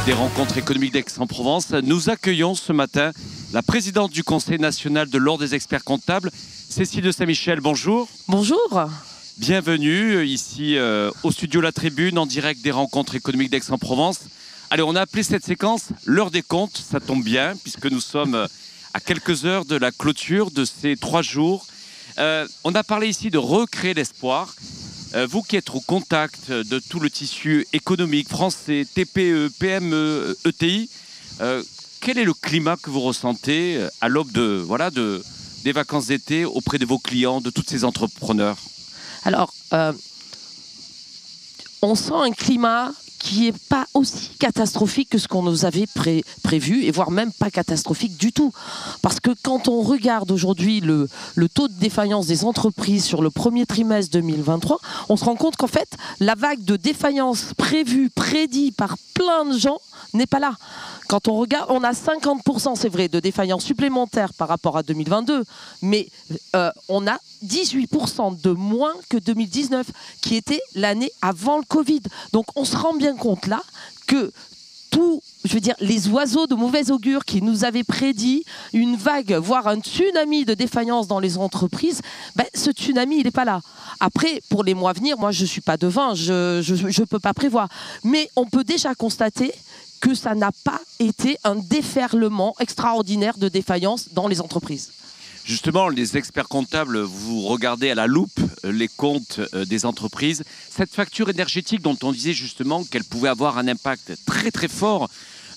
des rencontres économiques d'Aix-en-Provence. Nous accueillons ce matin la présidente du Conseil national de l'Ordre des experts comptables, Cécile de Saint-Michel. Bonjour. Bonjour. Bienvenue ici au studio La Tribune, en direct des rencontres économiques d'Aix-en-Provence. Allez, on a appelé cette séquence l'heure des comptes. Ça tombe bien puisque nous sommes à quelques heures de la clôture de ces 3 jours. On a parlé ici de recréer l'espoir. Vous qui êtes au contact de tout le tissu économique français, TPE, PME, ETI, quel est le climat que vous ressentez à l'aube des vacances d'été auprès de vos clients, de tous ces entrepreneurs? Alors, on sent un climat qui n'est pas aussi catastrophique que ce qu'on nous avait prévu, et voire même pas catastrophique du tout. Parce que quand on regarde aujourd'hui le taux de défaillance des entreprises sur le premier trimestre 2023, on se rend compte qu'en fait, la vague de défaillance prévue, prédite par plein de gens n'est pas là. Quand on regarde, on a 50%, c'est vrai, de défaillance supplémentaire par rapport à 2022, mais on a 18% de moins que 2019, qui était l'année avant le Covid. Donc on se rend bien compte là que les oiseaux de mauvais augure qui nous avaient prédit une vague, voire un tsunami de défaillance dans les entreprises, ce tsunami, il n'est pas là. Après, pour les mois à venir, moi je ne suis pas devin, je ne peux pas prévoir. Mais on peut déjà constater que ça n'a pas été un déferlement extraordinaire de défaillance dans les entreprises. Justement, les experts comptables, vous regardez à la loupe les comptes des entreprises. Cette facture énergétique dont on disait justement qu'elle pouvait avoir un impact très très fort,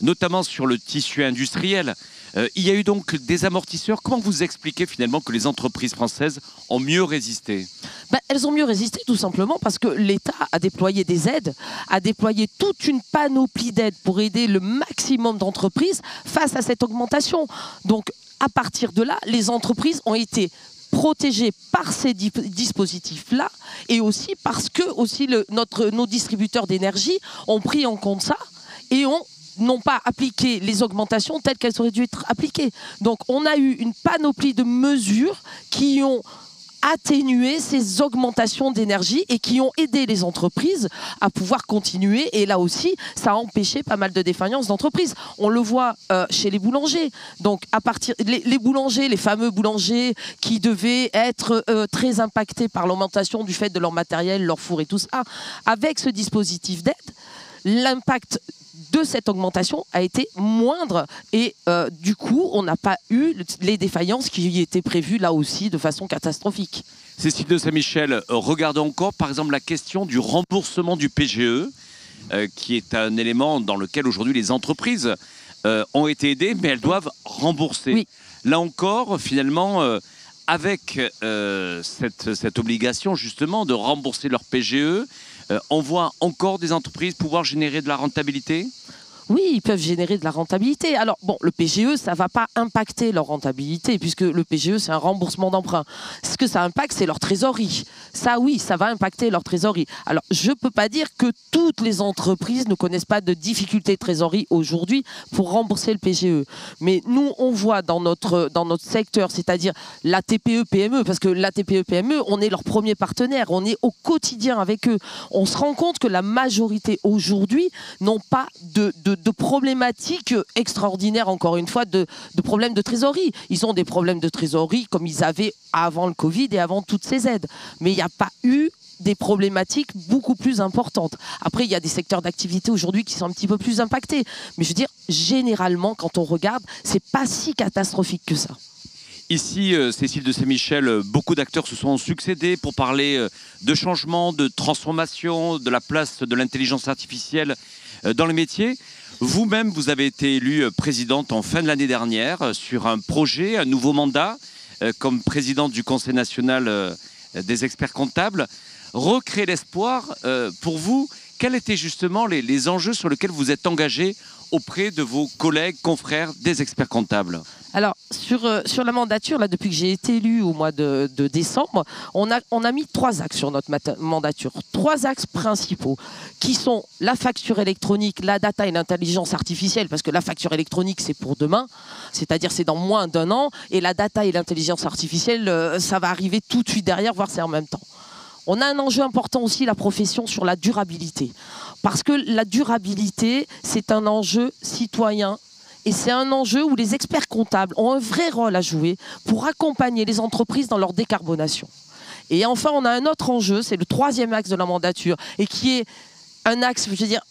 notamment sur le tissu industriel. Il y a eu donc des amortisseurs. Comment vous expliquez finalement que les entreprises françaises ont mieux résisté? Elles ont mieux résisté tout simplement parce que l'État a déployé des aides, a déployé toute une panoplie d'aides pour aider le maximum d'entreprises face à cette augmentation. Donc à partir de là, les entreprises ont été protégées par ces dispositifs-là, et aussi parce que nos distributeurs d'énergie ont pris en compte ça et n'ont pas appliqué les augmentations telles qu'elles auraient dû être appliquées. Donc on a eu une panoplie de mesures qui ont atténué ces augmentations d'énergie et qui ont aidé les entreprises à pouvoir continuer. Et là aussi, ça a empêché pas mal de défaillances d'entreprises. On le voit chez les boulangers. Donc, les boulangers, les fameux boulangers qui devaient être très impactés par l'augmentation du fait de leur matériel, leur four et tout ça, avec ce dispositif d'aide, l'impact de cette augmentation a été moindre et du coup on n'a pas eu les défaillances qui étaient prévues là aussi de façon catastrophique. Cécile de Saint-Michel, regardons encore par exemple la question du remboursement du PGE qui est un élément dans lequel aujourd'hui les entreprises ont été aidées mais elles doivent rembourser. Oui. Là encore finalement avec cette obligation justement de rembourser leur PGE, on voit encore des entreprises pouvoir générer de la rentabilité? Oui, ils peuvent générer de la rentabilité. Alors, bon, le PGE, ça ne va pas impacter leur rentabilité, puisque le PGE, c'est un remboursement d'emprunt. Ce que ça impacte, c'est leur trésorerie. Ça, oui, ça va impacter leur trésorerie. Alors, je ne peux pas dire que toutes les entreprises ne connaissent pas de difficultés de trésorerie aujourd'hui pour rembourser le PGE. Mais nous, on voit dans notre secteur, c'est-à-dire la TPE-PME, parce que la TPE-PME, on est leur premier partenaire, on est au quotidien avec eux. On se rend compte que la majorité aujourd'hui n'ont pas de problématiques extraordinaires, encore une fois, de problèmes de trésorerie. Ils ont des problèmes de trésorerie comme ils avaient avant le Covid et avant toutes ces aides. Mais il n'y a pas eu des problématiques beaucoup plus importantes. Après, il y a des secteurs d'activité aujourd'hui qui sont un petit peu plus impactés. Mais je veux dire, généralement, quand on regarde, c'est pas si catastrophique que ça. Ici, Cécile de Saint-Michel, beaucoup d'acteurs se sont succédés pour parler de changement, de transformation, de la place de l'intelligence artificielle dans les métiers. Vous-même, vous avez été élue présidente en fin de l'année dernière sur un projet, un nouveau mandat comme présidente du Conseil national des experts comptables. Recréer l'espoir, pour vous, quels étaient justement les enjeux sur lesquels vous êtes engagés auprès de vos collègues, confrères des experts comptables? Alors, sur la mandature, là, depuis que j'ai été élue au mois de décembre, on a mis 3 axes sur notre mandature. 3 axes principaux qui sont la facture électronique, la data et l'intelligence artificielle, parce que la facture électronique, c'est pour demain, c'est-à-dire c'est dans moins d'1 an, et la data et l'intelligence artificielle, ça va arriver tout de suite derrière, voire c'est en même temps. On a un enjeu important aussi, la profession sur la durabilité. Parce que la durabilité, c'est un enjeu citoyen. Et c'est un enjeu où les experts comptables ont un vrai rôle à jouer pour accompagner les entreprises dans leur décarbonation. Et enfin, on a un autre enjeu, c'est le troisième axe de la mandature, et qui est un axe, je veux dire,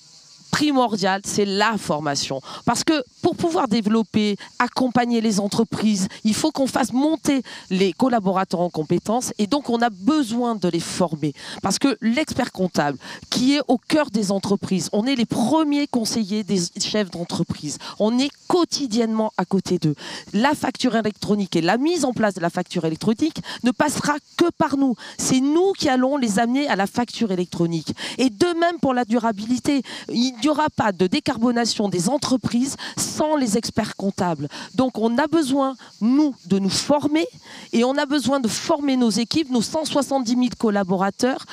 primordial, c'est la formation. Parce que pour pouvoir développer, accompagner les entreprises, il faut qu'on fasse monter les collaborateurs en compétences et donc on a besoin de les former. Parce que l'expert comptable qui est au cœur des entreprises, on est les premiers conseillers des chefs d'entreprise. On est quotidiennement à côté d'eux. La facture électronique et la mise en place de la facture électronique ne passera que par nous. C'est nous qui allons les amener à la facture électronique. Et de même pour la durabilité, il n'y aura pas de décarbonation des entreprises sans les experts comptables. Donc on a besoin, nous, de nous former et on a besoin de former nos équipes. Nos 170 000 collaborateurs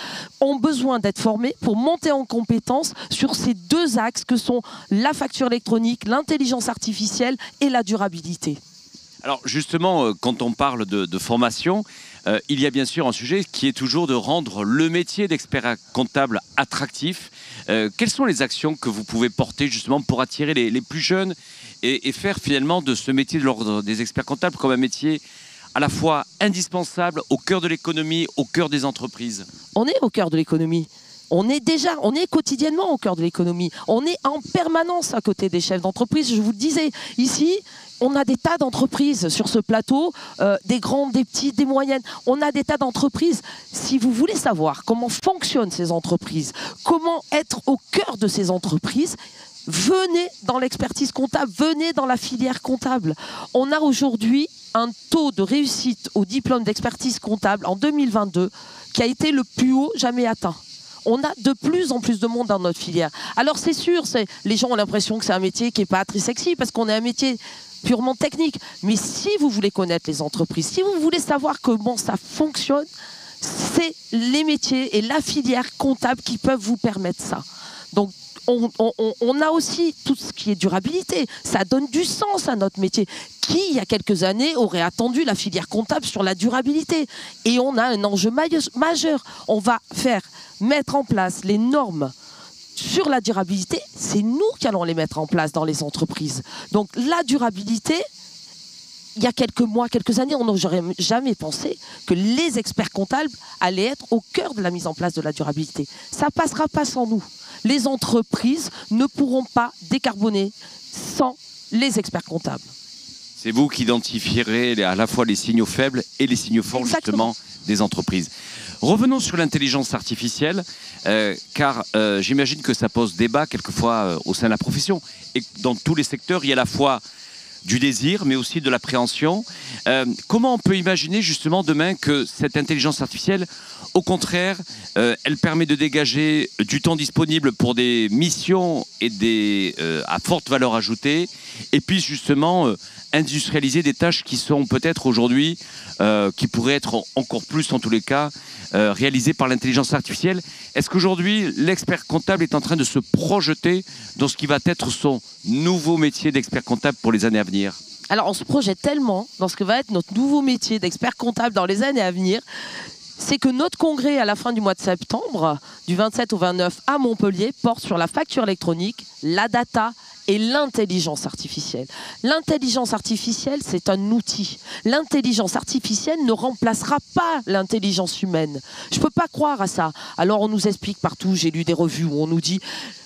ont besoin d'être formés pour monter en compétence sur ces deux axes que sont la facture électronique, l'intelligence artificielle et la durabilité. Alors justement, quand on parle de formation, il y a bien sûr un sujet qui est toujours de rendre le métier d'expert comptable attractif. Quelles sont les actions que vous pouvez porter justement pour attirer les plus jeunes et faire finalement de ce métier de l'ordre des experts comptables comme un métier à la fois indispensable au cœur de l'économie, au cœur des entreprises? On est au cœur de l'économie. On est quotidiennement au cœur de l'économie. On est en permanence à côté des chefs d'entreprise. Je vous le disais, ici, on a des tas d'entreprises sur ce plateau, des grandes, des petites, des moyennes. On a des tas d'entreprises. Si vous voulez savoir comment fonctionnent ces entreprises, comment être au cœur de ces entreprises, venez dans l'expertise comptable, venez dans la filière comptable. On a aujourd'hui un taux de réussite au diplôme d'expertise comptable en 2022 qui a été le plus haut jamais atteint. On a de plus en plus de monde dans notre filière. Alors c'est sûr, les gens ont l'impression que c'est un métier qui n'est pas très sexy parce qu'on est un métier purement technique. Mais si vous voulez connaître les entreprises, si vous voulez savoir comment ça fonctionne, c'est les métiers et la filière comptable qui peuvent vous permettre ça. Donc on a aussi tout ce qui est durabilité. Ça donne du sens à notre métier. Qui, il y a quelques années, aurait attendu la filière comptable sur la durabilité? Et on a un enjeu majeur. On va mettre en place les normes sur la durabilité. C'est nous qui allons les mettre en place dans les entreprises. Donc la durabilité, il y a quelques mois, quelques années, on n'aurait jamais pensé que les experts comptables allaient être au cœur de la mise en place de la durabilité. Ça ne passera pas sans nous. Les entreprises ne pourront pas décarboner sans les experts comptables. C'est vous qui identifierez à la fois les signaux faibles et les signaux forts. Exactement. Justement des entreprises. Revenons sur l'intelligence artificielle, car j'imagine que ça pose débat quelquefois au sein de la profession. Et dans tous les secteurs, il y a à la fois du désir, mais aussi de l'appréhension. Comment on peut imaginer justement demain que cette intelligence artificielle, au contraire, elle permet de dégager du temps disponible pour des missions et à forte valeur ajoutée, et puis justement industrialiser des tâches qui sont peut-être aujourd'hui, qui pourraient être encore plus en tous les cas, réalisées par l'intelligence artificielle. Est-ce qu'aujourd'hui, l'expert comptable est en train de se projeter dans ce qui va être son nouveau métier d'expert comptable pour les années à venir? Alors, on se projette tellement dans ce que va être notre nouveau métier d'expert comptable dans les années à venir. C'est que notre congrès à la fin du mois de septembre, du 27 au 29 à Montpellier, porte sur la facture électronique, la data et l'intelligence artificielle. L'intelligence artificielle, c'est un outil. L'intelligence artificielle ne remplacera pas l'intelligence humaine. Je ne peux pas croire à ça. Alors on nous explique partout, j'ai lu des revues où on nous dit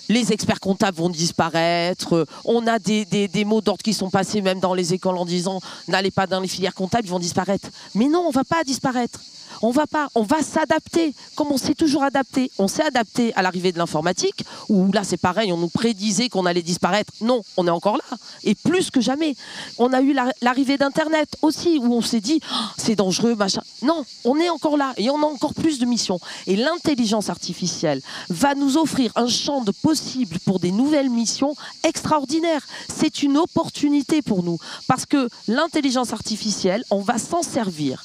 les experts comptables vont disparaître. On a des mots d'ordre qui sont passés même dans les écoles en disant n'allez pas dans les filières comptables, ils vont disparaître. Mais non, on ne va pas disparaître. On va s'adapter, comme on s'est toujours adapté. On s'est adapté à l'arrivée de l'informatique, où là c'est pareil, on nous prédisait qu'on allait disparaître. Non, on est encore là, et plus que jamais. On a eu l'arrivée d'Internet aussi, où on s'est dit, oh, c'est dangereux, machin. Non, on est encore là, et on a encore plus de missions. Et l'intelligence artificielle va nous offrir un champ de possibles pour des nouvelles missions extraordinaires. C'est une opportunité pour nous, parce que l'intelligence artificielle, on va s'en servir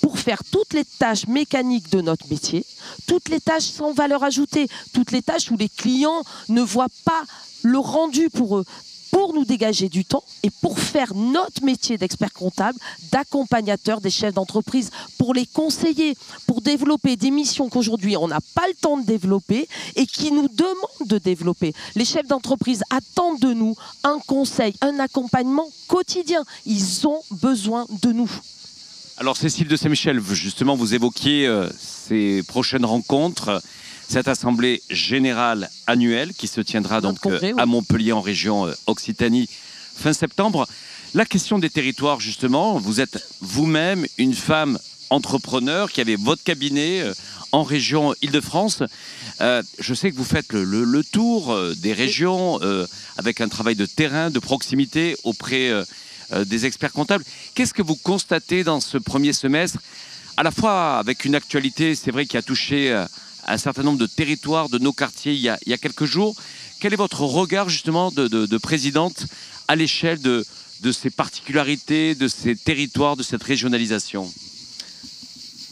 pour faire toutes les tâches mécaniques de notre métier, toutes les tâches sans valeur ajoutée, toutes les tâches où les clients ne voient pas le rendu pour eux. pour nous dégager du temps et pour faire notre métier d'expert comptable, d'accompagnateur des chefs d'entreprise, pour les conseiller, pour développer des missions qu'aujourd'hui on n'a pas le temps de développer et qui nous demandent de développer. Les chefs d'entreprise attendent de nous un conseil, un accompagnement quotidien. Ils ont besoin de nous. Alors Cécile de Saint-Michel, justement, vous évoquiez ces prochaines rencontres, cette assemblée générale annuelle qui se tiendra donc congrès, à Montpellier en région Occitanie fin septembre. La question des territoires, justement, vous êtes vous-même une femme entrepreneur qui avait votre cabinet en région Île-de-France. Je sais que vous faites le tour des régions avec un travail de terrain, de proximité auprès des experts comptables. Qu'est-ce que vous constatez dans ce premier semestre, à la fois avec une actualité, c'est vrai, qui a touché un certain nombre de territoires de nos quartiers il y a quelques jours. Quel est votre regard justement de présidente à l'échelle de ces particularités, de ces territoires, de cette régionalisation ?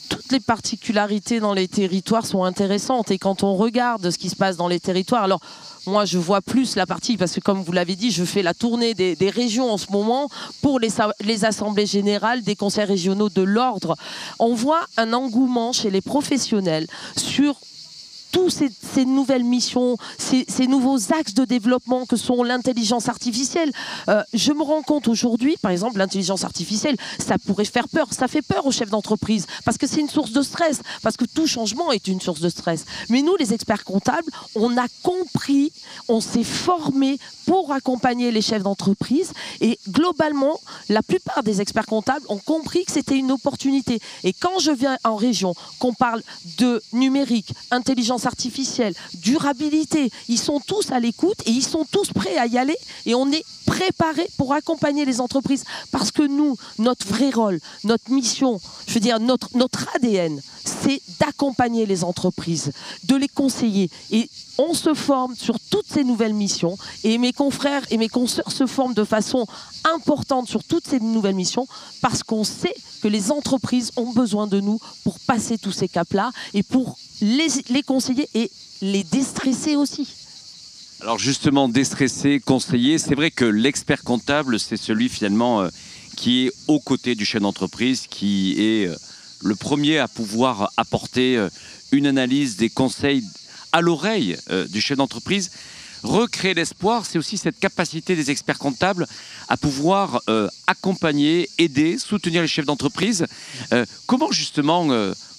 Toutes les particularités dans les territoires sont intéressantes et quand on regarde ce qui se passe dans les territoires, alors moi je vois plus la partie, parce que comme vous l'avez dit, je fais la tournée des régions en ce moment pour les assemblées générales des conseils régionaux de l'ordre. On voit un engouement chez les professionnels sur tous ces nouvelles missions, ces nouveaux axes de développement que sont l'intelligence artificielle. Je me rends compte aujourd'hui, par exemple, l'intelligence artificielle, ça pourrait faire peur. Ça fait peur aux chefs d'entreprise parce que c'est une source de stress, parce que tout changement est une source de stress. Mais nous, les experts comptables, on a compris, on s'est formés pour accompagner les chefs d'entreprise et globalement, la plupart des experts comptables ont compris que c'était une opportunité. Et quand je viens en région, qu'on parle de numérique, intelligence artificielle, durabilité, ils sont tous à l'écoute et ils sont tous prêts à y aller et on est préparés pour accompagner les entreprises parce que nous, notre vrai rôle, notre mission, je veux dire notre ADN, c'est d'accompagner les entreprises, de les conseiller et on se forme sur toutes ces nouvelles missions et mes confrères et mes consoeurs se forment de façon importante sur toutes ces nouvelles missions parce qu'on sait que les entreprises ont besoin de nous pour passer tous ces caps-là et pour les conseiller et les déstresser aussi. Alors justement, déstresser, conseiller, c'est vrai que l'expert comptable, c'est celui finalement qui est aux côtés du chef d'entreprise, qui est le premier à pouvoir apporter une analyse, des conseils à l'oreille du chef d'entreprise. Recréer l'espoir, c'est aussi cette capacité des experts comptables à pouvoir accompagner, aider, soutenir les chefs d'entreprise. Comment justement,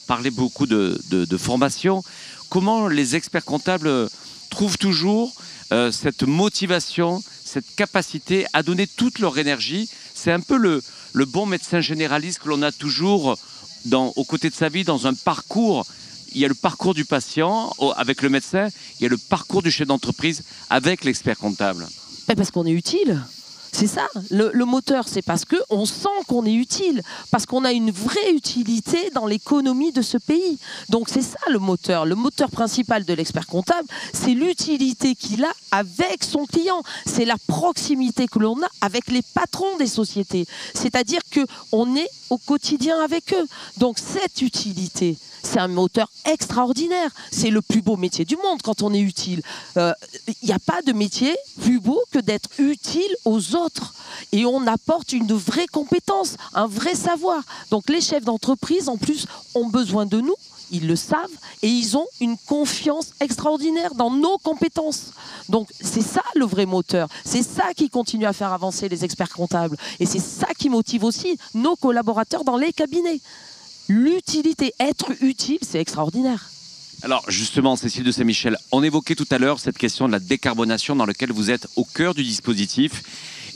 parler beaucoup de formation, comment les experts comptables trouvent toujours cette motivation, cette capacité à donner toute leur énergie. C'est un peu le bon médecin généraliste que l'on a toujours aux côtés de sa vie dans un parcours. Il y a le parcours du patient avec le médecin, il y a le parcours du chef d'entreprise avec l'expert comptable. Parce qu'on est utile. C'est ça, le moteur, c'est parce qu'on sent qu'on est utile, parce qu'on a une vraie utilité dans l'économie de ce pays. Donc c'est ça le moteur principal de l'expert comptable, c'est l'utilité qu'il a avec son client, c'est la proximité que l'on a avec les patrons des sociétés, c'est-à-dire qu'on est au quotidien avec eux. Donc cette utilité, c'est un moteur extraordinaire. C'est le plus beau métier du monde quand on est utile. Il n'y a pas de métier plus beau que d'être utile aux autres. Et on apporte une vraie compétence, un vrai savoir. Donc les chefs d'entreprise, en plus, ont besoin de nous. Ils le savent et ils ont une confiance extraordinaire dans nos compétences. Donc c'est ça le vrai moteur. C'est ça qui continue à faire avancer les experts comptables. Et c'est ça qui motive aussi nos collaborateurs dans les cabinets. L'utilité, être utile, c'est extraordinaire. Alors justement, Cécile de Saint-Michel, on évoquait tout à l'heure cette question de la décarbonation dans laquelle vous êtes au cœur du dispositif.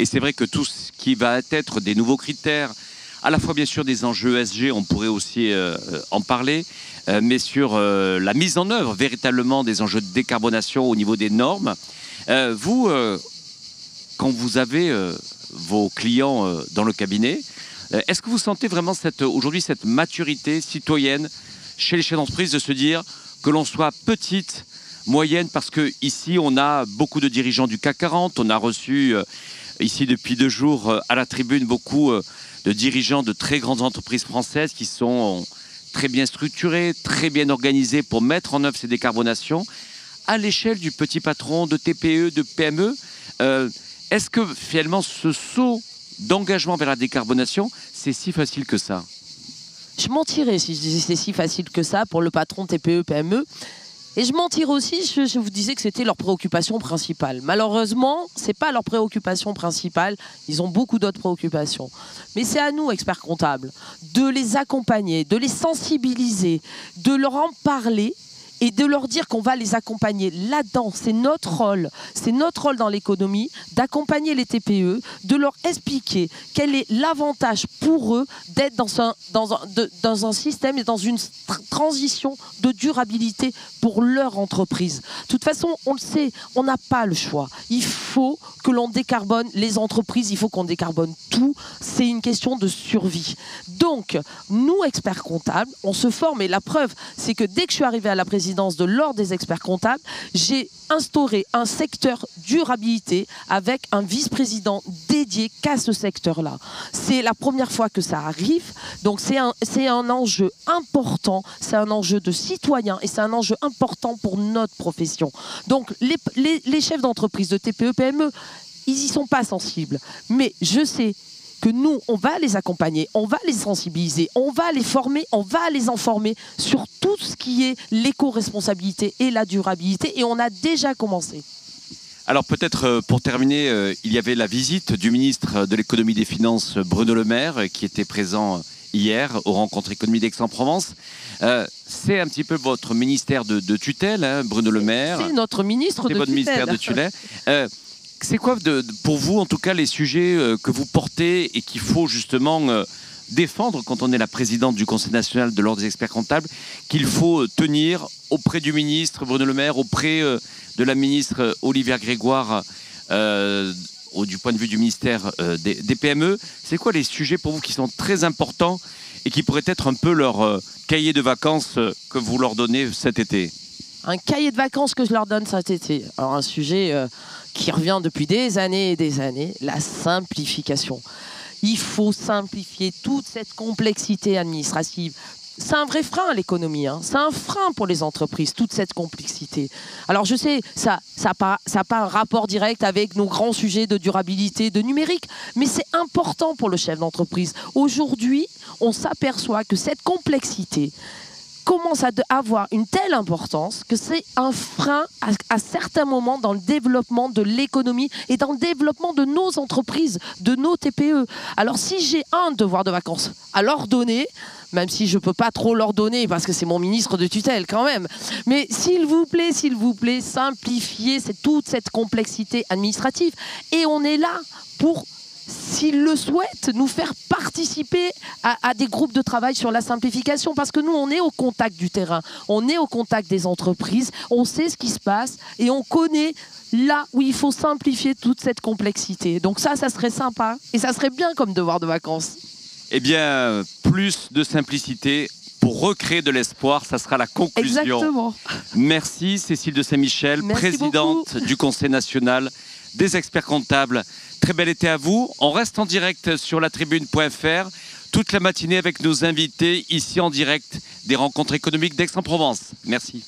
Et c'est vrai que tout ce qui va être des nouveaux critères, à la fois bien sûr des enjeux ESG, on pourrait aussi en parler, mais sur la mise en œuvre véritablement des enjeux de décarbonation au niveau des normes. Vous, quand vous avez vos clients dans le cabinet, est-ce que vous sentez vraiment aujourd'hui cette maturité citoyenne chez les chefs d'entreprise de se dire que l'on soit petite, moyenne, parce qu'ici on a beaucoup de dirigeants du CAC 40, on a reçu ici depuis 2 jours à la tribune beaucoup de dirigeants de très grandes entreprises françaises qui sont très bien structurés, très bien organisés pour mettre en œuvre ces décarbonations. À l'échelle du petit patron de TPE, de PME, est-ce que finalement ce saut d'engagement vers la décarbonation, c'est si facile que ça? Je mentirais si je disais que c'est si facile que ça pour le patron TPE-PME. Et je mentirais aussi si je vous disais que c'était leur préoccupation principale. Malheureusement, ce n'est pas leur préoccupation principale. Ils ont beaucoup d'autres préoccupations. Mais c'est à nous, experts comptables, de les accompagner, de les sensibiliser, de leur en parler et de leur dire qu'on va les accompagner là-dedans. C'est notre rôle dans l'économie, d'accompagner les TPE, de leur expliquer quel est l'avantage pour eux d'être dans un système et dans une transition de durabilité pour leur entreprise. De toute façon, on le sait, on n'a pas le choix. Il faut que l'on décarbone les entreprises, il faut qu'on décarbone tout. C'est une question de survie. Donc, nous, experts comptables, on se forme et la preuve, c'est que dès que je suis arrivée à la présidence de l'Ordre des experts comptables, j'ai instauré un secteur durabilité avec un vice-président dédié qu'à ce secteur-là. C'est la première fois que ça arrive, donc c'est un enjeu important, c'est un enjeu de citoyen et c'est un enjeu important pour notre profession. Donc les chefs d'entreprise de TPE, PME, ils n'y sont pas sensibles. Mais je sais que nous, on va les accompagner, on va les sensibiliser, on va les former, on va les informer sur tout ce qui est l'éco-responsabilité et la durabilité. Et on a déjà commencé. Alors peut-être pour terminer, il y avait la visite du ministre de l'économie et des finances, Bruno Le Maire, qui était présent hier aux rencontres économiques d'Aix-en-Provence. C'est un petit peu votre ministère de tutelle, hein, Bruno Le Maire. C'est notre ministre de tutelle. C'est votre ministère de tutelle. C'est quoi, pour vous, en tout cas, les sujets que vous portez et qu'il faut justement défendre quand on est la présidente du Conseil national de l'Ordre des experts comptables, qu'il faut tenir auprès du ministre Bruno Le Maire, auprès de la ministre Olivia Grégoire, du point de vue du ministère des PME? C'est quoi les sujets pour vous qui sont très importants et qui pourraient être un peu leur cahier de vacances que vous leur donnez cet été? Un cahier de vacances que je leur donne cet été. Alors un sujet qui revient depuis des années et des années, la simplification. Il faut simplifier toute cette complexité administrative. C'est un vrai frein à l'économie, hein. C'est un frein pour les entreprises, toute cette complexité. Alors je sais, ça n'a pas un rapport direct avec nos grands sujets de durabilité, de numérique, mais c'est important pour le chef d'entreprise. Aujourd'hui, on s'aperçoit que cette complexité commence à avoir une telle importance que c'est un frein à certains moments dans le développement de l'économie et dans le développement de nos entreprises, de nos TPE. Alors si j'ai un devoir de vacances à leur donner, même si je ne peux pas trop leur donner parce que c'est mon ministre de tutelle quand même, mais s'il vous plaît, simplifiez toute cette complexité administrative. Et on est là pour, s'ils le souhaitent, nous faire participer à des groupes de travail sur la simplification, parce que nous, on est au contact du terrain, on est au contact des entreprises, on sait ce qui se passe et on connaît là où il faut simplifier toute cette complexité. Donc ça serait sympa et ça serait bien comme devoir de vacances. Eh bien, plus de simplicité pour recréer de l'espoir, ça sera la conclusion. Exactement. Merci Cécile de Saint-Michel, présidente du Conseil national des experts comptables. Très bel été à vous. On reste en direct sur latribune.fr toute la matinée avec nos invités ici en direct des rencontres économiques d'Aix-en-Provence. Merci.